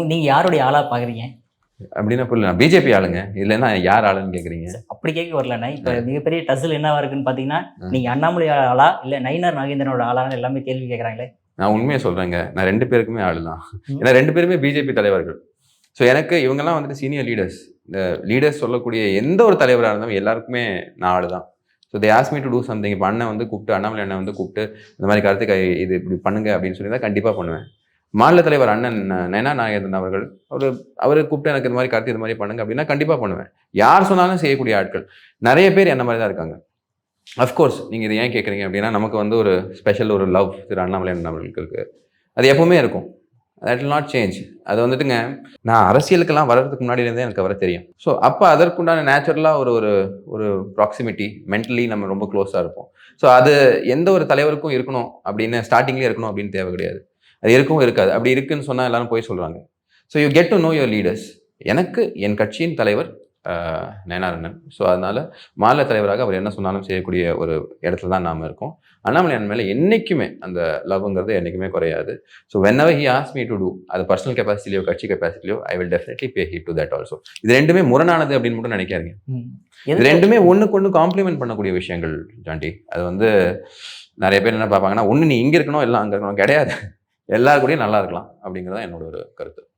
நீங்க யாருடைய ஆளா பாக்குறீங்க? அப்படின்னா புரியல. நான் பிஜேபி ஆளுங்க. இல்லன்னா யார் ஆளுன்னு கேட்குறீங்க? அப்படி கேட்க வரலண்ணே. இப்ப அ, மிகப்பெரிய டசில் என்னவா இருக்குன்னு பார்த்தீங்கன்னா, அ. நீங்க அண்ணாமலை ஆளா? இல்ல நயினார் நாகேந்திரனோட ஆளான்னு எல்லாமே கேள்வி கேட்கறாங்களே! நான் உண்மைய சொல்றேங்க. நான் 2 பேருக்குமே ஆளு தான். ம். ஏன்னா 2 பேருமே பிஜேபி தலைவர்கள். ஸோ எனக்கு இவங்கலாம் வந்துட்டு சீனியர் லீடர்ஸ். இந்த லீடர்ஸ் சொல்லக்கூடிய எந்த ஒரு தலைவரா இருந்தாலும் எல்லாருக்குமே நான் ஆளு தான். So they ask me to do something. இப்ப அண்ணன் வந்து கூப்பிட்டு அண்ணாமலை அண்ணன் வந்து கூப்பிட்டு, இந்த மாரி கார்த்திக் இது இப்படி பண்ணுங்க அப்படின்னு சொல்லியிருந்தா கண்டிப்பா பண்ணுவேன். மாநில தலைவர் அண்ணன் நயனா நாகேந்திரன் அவர்கள், அவரு கூப்பிட்டு எனக்கு இந்த மாரி கார்த்திக் இது மாரி பண்ணுங்க அப்படின்னா கண்டிப்பா பண்ணுவேன். யார் சொன்னாலும் செய்யக்கூடிய ஆட்கள். நெறைய பேர் என்ன மாரி தான் இருக்காங்க. அஃப்கோர்ஸ் நீங்க இத ஏன் கேட்குறீங்க அப்படின்னா, நமக்கு வந்து ஒரு ஸ்பெஷல் ஒரு லவ் திரு அண்ணாமலை அண்ணன் அவர்களுக்கு இருக்கு. அது எப்பவுமே இருக்கும். That will not change. அது வந்துட்டுங்க, நான் அரசியலுக்கெல்லாம் வர்றதுக்கு முன்னாடிலேருந்தே எனக்கு அவர தெரியும். ஸோ, அப்ப அதற்குண்டான நேச்சுரலா ஒரு ஒரு ஒரு ப்ராக்ஸிமிட்டி, மென்டலி நம்ம ரொம்ப க்ளோஸா இருப்போம். ஸோ, அது எந்த ஒரு தலைவருக்கும் இருக்கணும் அப்படின்னு ஸ்டார்ட்டிங்லயே இருக்கணும் அப்படின்னு தேவை கிடையாது. அது இருக்கவும் இருக்காது. அப்படி இருக்குன்னு சொன்னா எல்லாரும் பொய் சொல்றாங்க. So, you get to know your leaders. எனக்கு என் கட்சியின் தலைவர் நயனார் அண்ணன். ஸோ, அதனால மாநில தலைவராக அவர் என்ன சொன்னாலும் செய்யக்கூடிய ஒரு இடத்துல தான் நாம இருக்கோம். அண்ணாமலை அண்ணன் மேல என்னைக்குமே அந்த லவ்ங்கிறது என்னைக்குமே குறையாது. So whenever he asks me to do, அது பர்சனல் கெப்பாசிட்டிலயோ, கட்சி கெப்பாசிட்டிலயோ I will definitely pay heed to that also. இது 2மே முரணானது அப்படின்னு மட்டும் நினைக்காதீங்க. ம். இது எதுக்கு 2மே ஒண்ணுக்கு ஒண்ணு காம்ப்ளிமெண்ட் பண்ணக்கூடிய விஷயங்கள் ஜாண்டி. அது வந்து நெறைய பேர் என்ன பார்ப்பாங்கன்னா, ஒண்ணு நீ இங்க இருக்கணும், இல்ல அங்க இருக்கணும். கிடையாது. எல்லார் கூடயும் நல்லா இருக்கலாம் அப்படிங்கிறது தான் என்னோட ஒரு கருத்து.